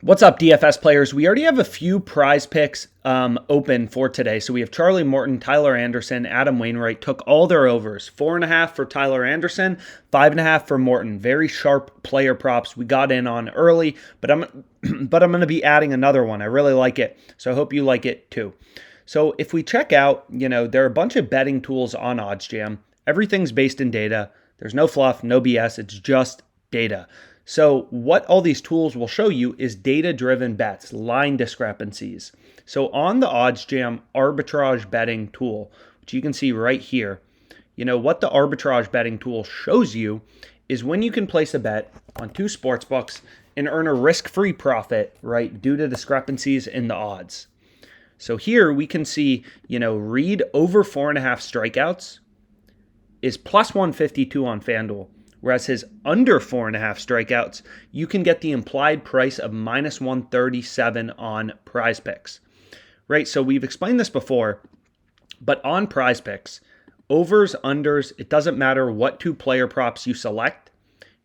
What's up, DFS players? We already have a few prize picks open for today. So we have Charlie Morton, Tyler Anderson, Adam Wainwright took all their overs. 4.5 for Tyler Anderson, 5.5 for Morton. Very sharp player props. We got in on early, but I'm going to be adding another one. I really like it, so I hope you like it too. So if we check out, there are a bunch of betting tools on OddsJam. Everything's based in data. There's no fluff, no BS. It's just data. So what all these tools will show you is data-driven bets, line discrepancies. So on the OddsJam arbitrage betting tool, which you can see right here, what the arbitrage betting tool shows you is when you can place a bet on two sportsbooks and earn a risk-free profit, right, due to discrepancies in the odds. So here we can see, Reed over 4.5 strikeouts is plus 152 on FanDuel. Whereas his under 4.5 strikeouts, you can get the implied price of minus 137 on PrizePicks. Right, so we've explained this before, but on PrizePicks, overs, unders, it doesn't matter what two player props you select,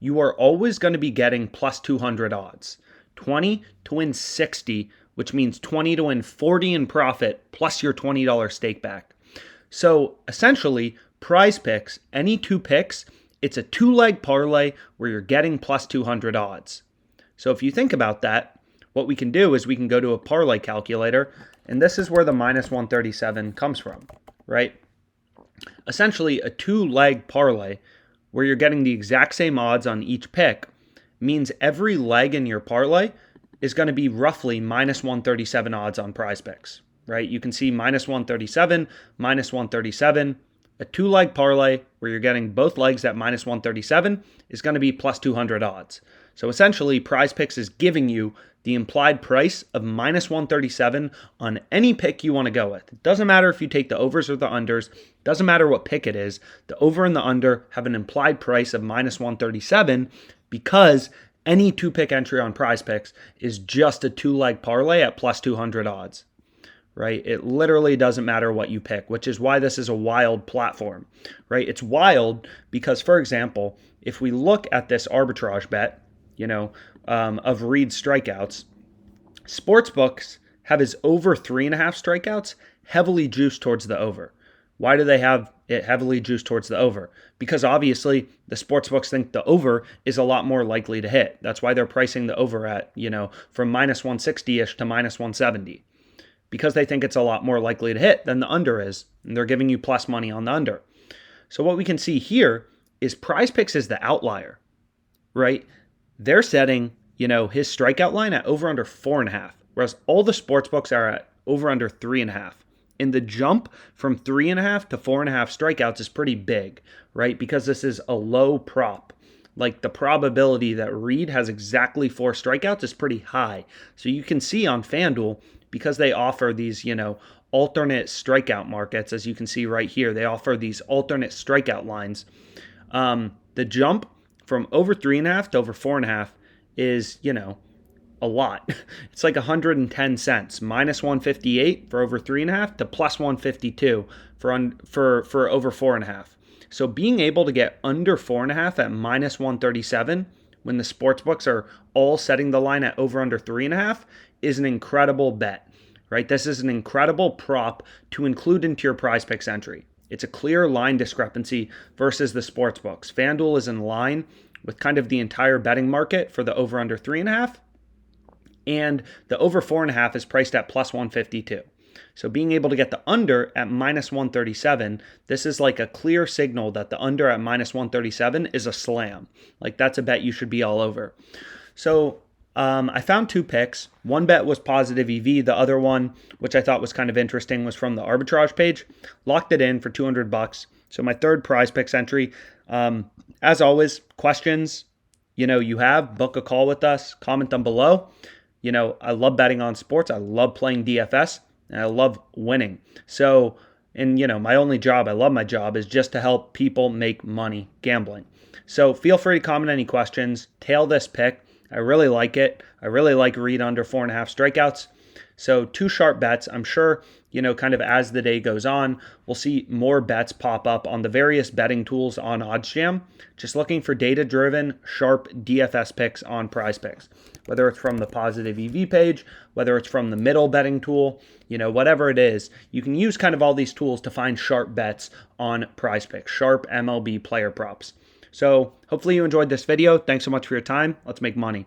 you are always going to be getting plus 200 odds. 20 to win 60, which means 20 to win 40 in profit, plus your $20 stake back. So essentially, PrizePicks, any two picks, it's a two-leg parlay where you're getting plus 200 odds. So if you think about that, what we can do is we can go to a parlay calculator, and this is where the minus 137 comes from, right? Essentially, a two-leg parlay where you're getting the exact same odds on each pick means every leg in your parlay is going to be roughly minus 137 odds on PrizePicks, right? You can see minus 137, minus 137. A two-leg parlay where you're getting both legs at minus 137 is going to be plus 200 odds. So essentially, PrizePicks is giving you the implied price of minus 137 on any pick you want to go with. It doesn't matter if you take the overs or the unders. It doesn't matter what pick it is. The over and the under have an implied price of minus 137 because any two-pick entry on PrizePicks is just a two-leg parlay at plus 200 odds. Right? It literally doesn't matter what you pick, which is why this is a wild platform, right? It's wild because, for example, if we look at this arbitrage bet, of Reed's strikeouts, sportsbooks have his over 3.5 strikeouts heavily juiced towards the over. Why do they have it heavily juiced towards the over? Because obviously the sportsbooks think the over is a lot more likely to hit. That's why they're pricing the over at, from minus 160-ish to minus 170. Because they think it's a lot more likely to hit than the under is, and they're giving you plus money on the under. So what we can see here is PrizePicks is the outlier, right? They're setting, his strikeout line at over under 4.5, whereas all the sportsbooks are at over under 3.5. And the jump from 3.5 to 4.5 strikeouts is pretty big, right? Because this is a low prop. Like the probability that Reed has exactly 4 strikeouts is pretty high. So you can see on FanDuel, because they offer these, alternate strikeout markets, as you can see right here, they offer these alternate strikeout lines. The jump from over 3.5 to over 4.5 is, a lot. It's like 110 cents, minus 158 for over 3.5 to plus 152 for over 4.5. So being able to get under 4.5 at minus 137 when the sportsbooks are all setting the line at over under 3.5 is an incredible bet, right? This is an incredible prop to include into your PrizePicks entry. It's a clear line discrepancy versus the sportsbooks. FanDuel is in line with kind of the entire betting market for the over under 3.5, and the over 4.5 is priced at plus 152. So being able to get the under at minus 137, this is like a clear signal that the under at minus 137 is a slam. Like that's a bet you should be all over. So I found two picks. One bet was positive EV. The other one, which I thought was kind of interesting, was from the arbitrage page. Locked it in for $200. So my third PrizePicks entry. As always, questions, you have, book a call with us, comment them below. I love betting on sports. I love playing DFS, and I love winning. So, and my only job, I love my job, is just to help people make money gambling. So feel free to comment any questions. Tail this pick. I really like it. I really like Reed under 4.5 strikeouts. So two sharp bets. I'm sure, kind of as the day goes on, we'll see more bets pop up on the various betting tools on OddsJam. Just looking for data-driven, sharp DFS picks on PrizePicks. whether it's from the positive EV page, whether it's from the middle betting tool, whatever it is, you can use kind of all these tools to find sharp bets on PrizePicks, sharp MLB player props. So hopefully you enjoyed this video. Thanks so much for your time. Let's make money.